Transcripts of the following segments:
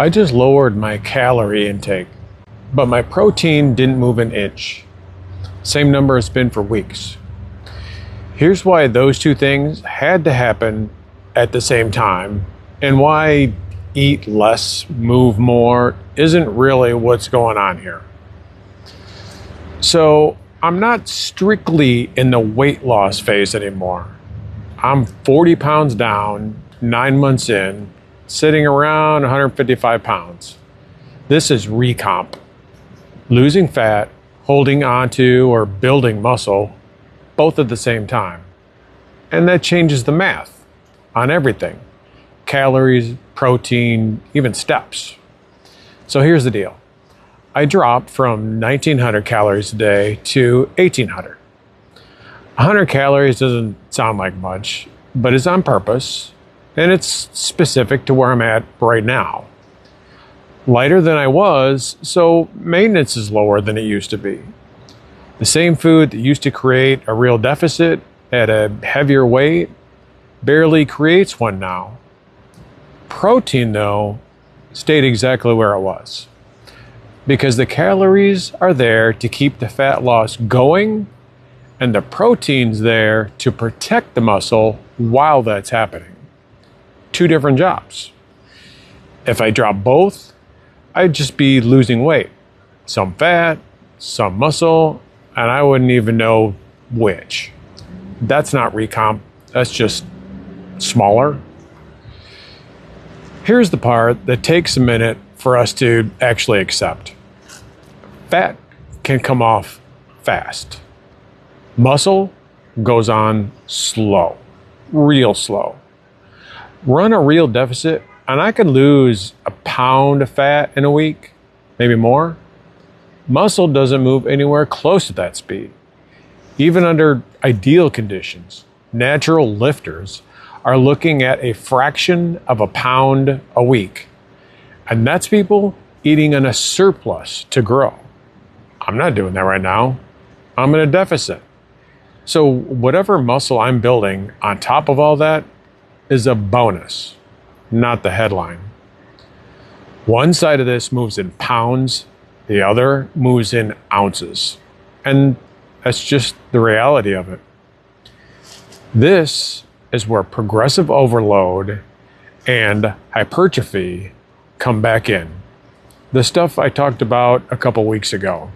I just lowered my calorie intake, but my protein didn't move an inch. Same number it's been for weeks. Here's why those two things had to happen at the same time, and why eat less, move more isn't really what's going on here. So I'm not strictly in the weight loss phase anymore. I'm 40 pounds down, 9 months in, sitting around 155 pounds. This is Recomp. Losing fat, holding onto or building muscle, both at the same time. And that changes the math on everything. Calories, protein, even steps. So here's the deal. I dropped from 1900 calories a day to 1800. 100 calories doesn't sound like much, but it's on purpose, and it's specific to where I'm at right now. Lighter than I was, so maintenance is lower than it used to be. The same food that used to create a real deficit at a heavier weight barely creates one now. Protein, though, stayed exactly where it was, because the calories are there to keep the fat loss going, and the protein's there to protect the muscle while that's happening. Two different jobs. If I drop both, I'd just be losing weight. Some fat, some muscle, and I wouldn't even know which. That's not Recomp, that's just smaller. Here's the part that takes a minute for us to actually accept. Fat can come off fast. Muscle goes on slow, real slow. Run a real deficit, and I could lose a pound of fat in a week, maybe more. Muscle doesn't move anywhere close to that speed. Even under ideal conditions, natural lifters are looking at a fraction of a pound a week. And that's people eating in a surplus to grow. I'm not doing that right now. I'm in a deficit. So whatever muscle I'm building on top of all that is a bonus, not the headline. One side of this moves in pounds, the other moves in ounces. And that's just the reality of it. This is where progressive overload and hypertrophy come back in. The stuff I talked about a couple weeks ago.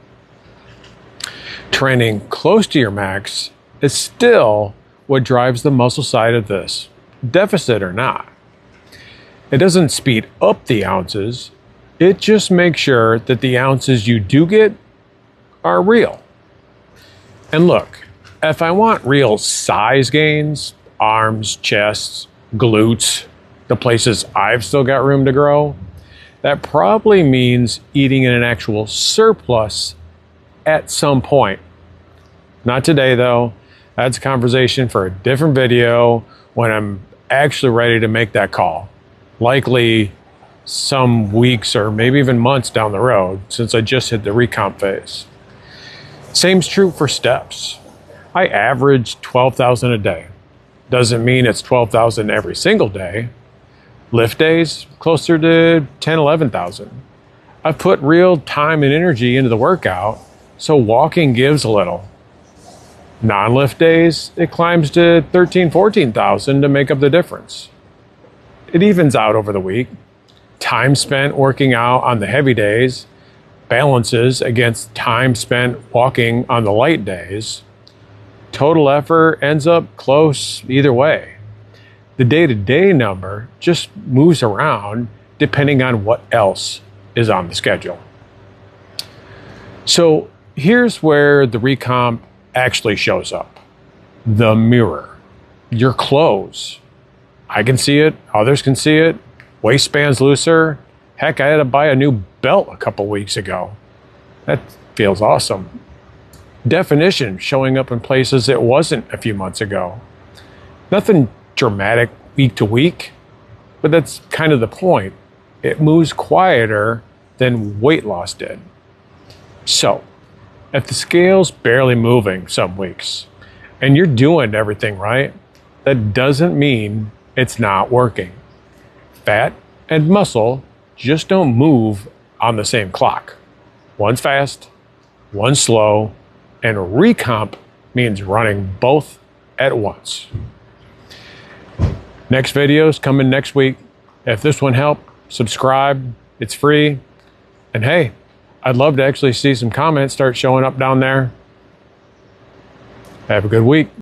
Training close to your max is still what drives the muscle side of this, deficit or not. It doesn't speed up the ounces, it just makes sure that the ounces you do get are real. And look, if I want real size gains, arms, chests, glutes, the places I've still got room to grow, that probably means eating in an actual surplus at some point. Not today though. That's a conversation for a different video when I'm actually ready to make that call. Likely some weeks or maybe even months down the road, since I just hit the Recomp phase. Same's true for steps. I average 12,000 a day. Doesn't mean it's 12,000 every single day. Lift days, closer to 10, 11,000. I've put real time and energy into the workout, so walking gives a little. Non-lift days, it climbs to 13, 14,000 to make up the difference. It evens out over the week. Time spent working out on the heavy days balances against time spent walking on the light days. Total effort ends up close either way. The day-to-day number just moves around depending on what else is on the schedule. So here's where the Recomp actually shows up. The mirror. Your clothes. I can see it, others can see it. Waistband's looser. Heck, I had to buy a new belt a couple weeks ago. That feels awesome. Definition showing up in places it wasn't a few months ago. Nothing dramatic week to week, but that's kind of the point. It moves quieter than weight loss did. So, if the scale's barely moving some weeks, and you're doing everything right, that doesn't mean it's not working. Fat and muscle just don't move on the same clock. One's fast, one's slow, and recomp means running both at once. Next video is coming next week. If this one helped, subscribe. It's free. And hey, I'd love to actually see some comments start showing up down there. Have a good week.